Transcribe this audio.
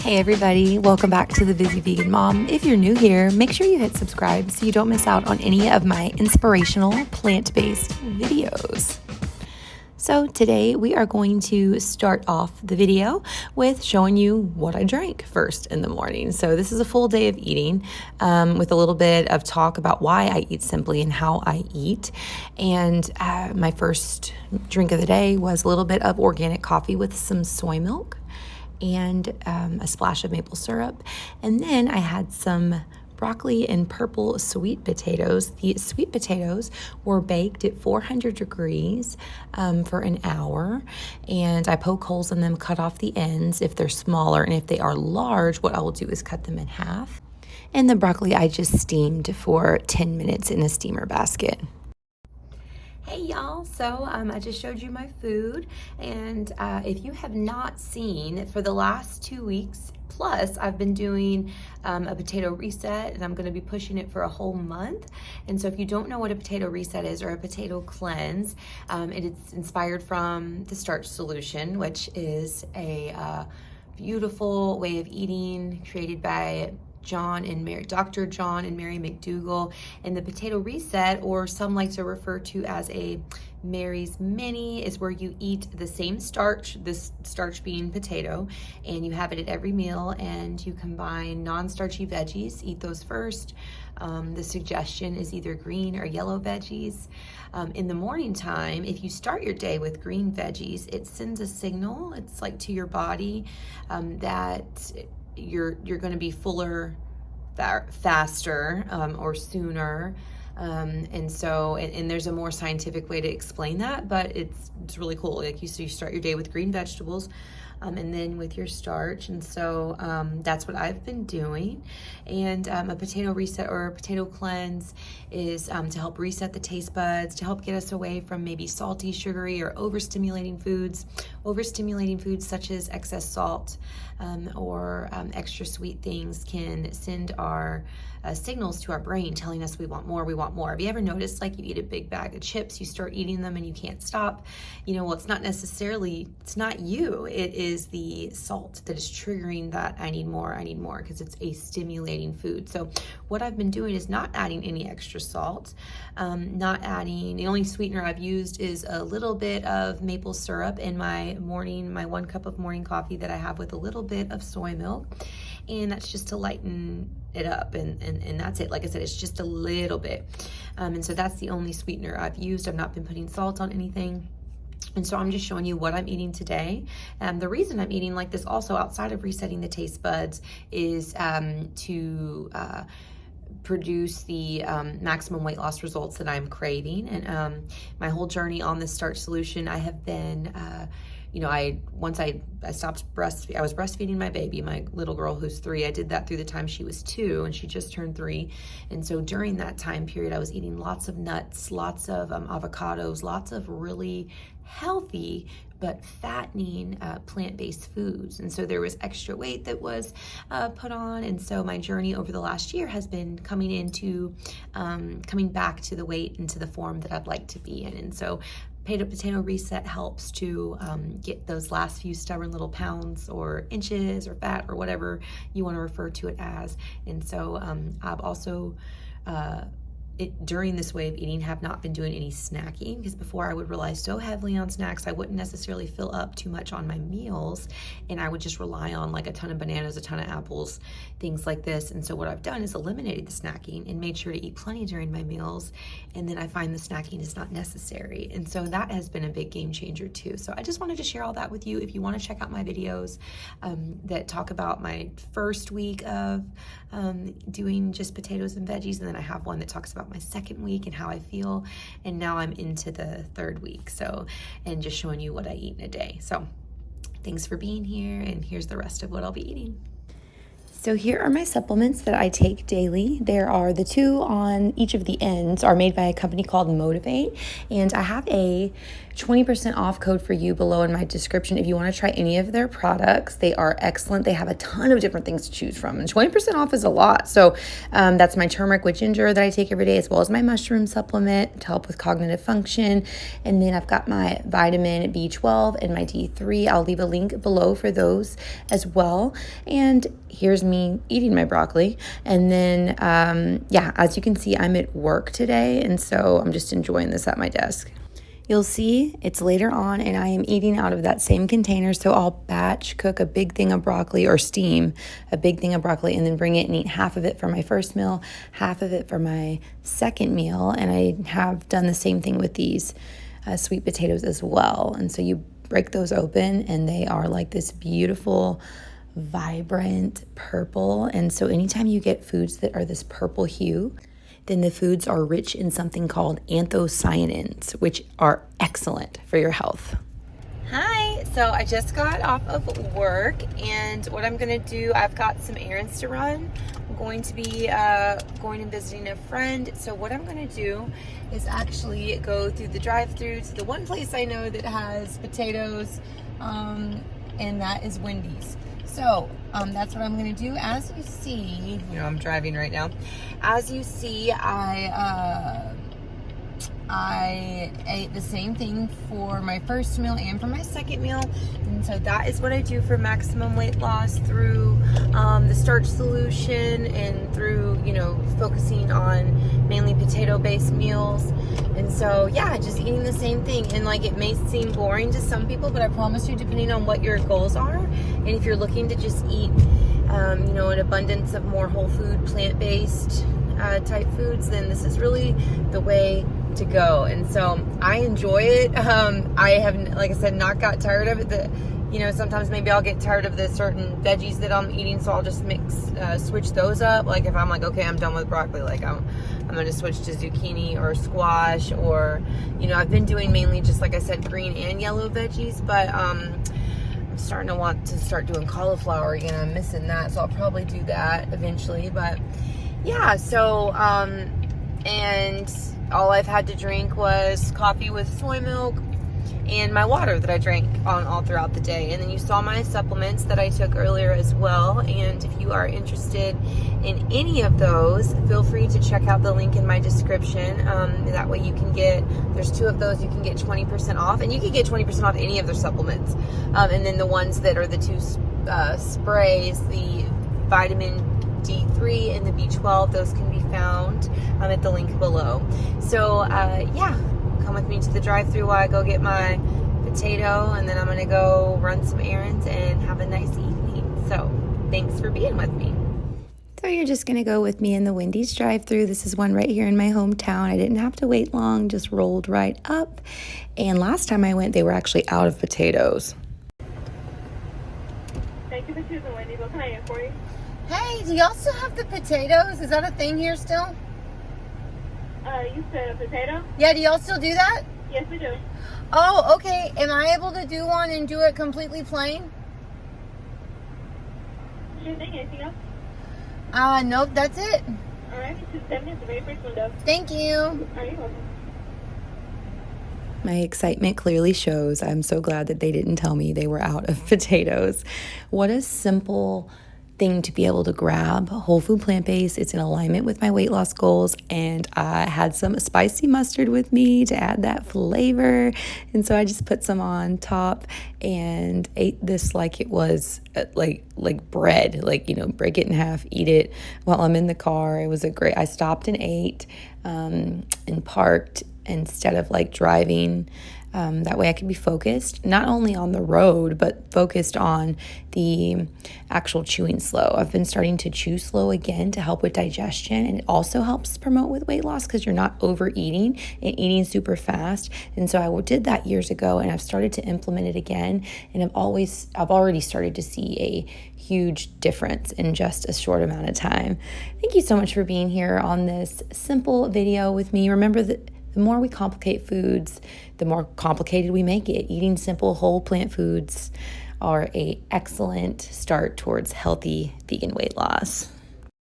Hey everybody, welcome back to The Busy Vegan Mom. If you're new here, make sure you hit subscribe so you don't miss out on any of my inspirational plant-based videos. So today we are going to start off the video with showing you what I drank first in the morning. So this is a full day of eating with a little bit of talk about why I eat simply and how I eat. And my first drink of the day was a little bit of organic coffee with some soy milk and a splash of maple syrup. And then I had some broccoli and purple sweet potatoes. The sweet potatoes were baked at 400 degrees for an hour, and I poke holes in them, cut off the ends if they're smaller, and if they are large, what I will do is cut them in half. And the broccoli I just steamed for 10 minutes in a steamer basket. Hey y'all, so I just showed you my food, and if you have not seen, for the last 2 weeks plus I've been doing a potato reset, and I'm going to be pushing it for a whole month. And so if you don't know what a potato reset is or a potato cleanse, it is inspired from the starch solution, which is a beautiful way of eating created by Dr. John and Mary McDougall. And the potato reset, or some like to refer to as a Mary's Mini, is where you eat the same starch, this starch being potato, and you have it at every meal, and you combine non-starchy veggies, eat those first. The suggestion is either green or yellow veggies. In the morning time, if you start your day with green veggies, it sends a signal, it's like to your body, that you're going to be fuller, faster, or sooner. And there's a more scientific way to explain that, but it's really cool. Like you start your day with green vegetables, and then with your starch. And so that's what I've been doing. And a potato reset or a potato cleanse is to help reset the taste buds, to help get us away from maybe salty, sugary, or overstimulating foods. Overstimulating foods such as excess salt or extra sweet things can send our signals to our brain telling us we want more, we want more. Have you ever noticed, like, you eat a big bag of chips, you start eating them and you can't stop? Well, it's not you, it is the salt that is triggering that I need more, because it's a stimulating food. So what I've been doing is not adding any extra salt, the only sweetener I've used is a little bit of maple syrup in my 1 cup of morning coffee that I have with a little bit of soy milk. And that's just to lighten it up, and that's it. Like I said, it's just a little bit. And so that's the only sweetener I've used. I've not been putting salt on anything. And so I'm just showing you what I'm eating today. The reason I'm eating like this, also outside of resetting the taste buds, is to produce the maximum weight loss results that I'm craving. And my whole journey on this starch solution, I have been I stopped breastfeeding. I was breastfeeding my baby, my little girl who's 3. I did that through the time she was 2, and she just turned 3. And so during that time period, I was eating lots of nuts, lots of avocados, lots of really healthy but fattening plant-based foods. And so there was extra weight that was put on. And so my journey over the last year has been coming back to the weight and to the form that I'd like to be in. And so potato reset helps to get those last few stubborn little pounds or inches or fat or whatever you want to refer to it as. And so I've also during this way of eating have not been doing any snacking, because before I would rely so heavily on snacks, I wouldn't necessarily fill up too much on my meals, and I would just rely on like a ton of bananas, a ton of apples, things like this. And so what I've done is eliminated the snacking and made sure to eat plenty during my meals, and then I find the snacking is not necessary. And so that has been a big game changer too. So I just wanted to share all that with you. If you want to check out my videos that talk about my first week of doing just potatoes and veggies, and then I have one that talks about my second week and how I feel, and now I'm into the 3rd week, and just showing you what I eat in a day. So thanks for being here, and here's the rest of what I'll be eating. So here are my supplements that I take daily. There are the two on each of the ends are made by a company called Motivate, and I have a 20% off code for you below in my description if you want to try any of their products. They are excellent. They have a ton of different things to choose from, and 20% off is a lot. So that's my turmeric with ginger that I take every day, as well as my mushroom supplement to help with cognitive function. And then I've got my vitamin B12 and my D3. I'll leave a link below for those as well. And here's me eating my broccoli. And then, as you can see, I'm at work today, and so I'm just enjoying this at my desk. You'll see it's later on, and I am eating out of that same container. So I'll batch cook a big thing of broccoli, or steam a big thing of broccoli, and then bring it and eat half of it for my first meal, half of it for my second meal. And I have done the same thing with these sweet potatoes as well. And so you break those open, and they are like this beautiful, vibrant purple. And so anytime you get foods that are this purple hue, then the foods are rich in something called anthocyanins, which are excellent for your health. Hi, so I just got off of work, and what I'm gonna do, I've got some errands to run. I'm going to be going and visiting a friend. So what I'm gonna do is actually go through the drive-thru to the one place I know that has potatoes, and that is Wendy's. So that's what I'm going to do. As you see, I'm driving right now. As you see, I ate the same thing for my first meal and for my second meal. And so that is what I do for maximum weight loss through the starch solution and through, focusing on mainly potato-based meals. And so, just eating the same thing. And it may seem boring to some people, but I promise you, depending on what your goals are, and if you're looking to just eat, an abundance of more whole food, plant-based type foods, then this is really the way to go. And so I enjoy it. I have, like I said, not got tired of it. Sometimes maybe I'll get tired of the certain veggies that I'm eating, so I'll just switch those up. Like if I'm like, okay, I'm done with broccoli, I'm going to switch to zucchini or squash, or, I've been doing mainly just, like I said, green and yellow veggies, but I'm starting to want to start doing cauliflower again. I'm missing that, so I'll probably do that eventually. But and all I've had to drink was coffee with soy milk and my water that I drank on all throughout the day. And then you saw my supplements that I took earlier as well. And if you are interested in any of those, feel free to check out the link in my description. That way you can there's two of those, you can get 20% off, and you can get 20% off any of their supplements. And then the ones that are the two sprays, the vitamin D3 and the B12, those can be found at the link below. So come with me to the drive-thru while I go get my potato, and then I'm gonna go run some errands and have a nice evening. So thanks for being with me. So you're just gonna go with me in the Wendy's drive-thru. This is one right here in my hometown. I didn't have to wait long, just rolled right up. And last time I went, they were actually out of potatoes. Thank you for choosing Wendy's. What can I get for you? Hey, do y'all still have the potatoes? Is that a thing here still? You said a potato? Yeah, do y'all still do that? Yes, we do. Oh, okay. Am I able to do one and do it completely plain? Sure thing. Anything else? Nope, that's it. All right, 2 minutes, the very first window. Thank you. All right, you're welcome. My excitement clearly shows. I'm so glad that they didn't tell me they were out of potatoes. What a simple thing to be able to grab. Whole food, plant-based. It's in alignment with my weight loss goals, and I had some spicy mustard with me to add that flavor, and so I just put some on top and ate this like it was like bread, break it in half, eat it while I'm in the car. It was I stopped and ate and parked instead of driving. That way I can be focused, not only on the road, but focused on the actual chewing slow. I've been starting to chew slow again to help with digestion, and it also helps promote with weight loss because you're not overeating and eating super fast. And so I did that years ago, and I've started to implement it again, and I've already started to see a huge difference in just a short amount of time. Thank you so much for being here on this simple video with me. Remember that the more we complicate foods, the more complicated we make it. Eating simple whole plant foods are a excellent start towards healthy vegan weight loss.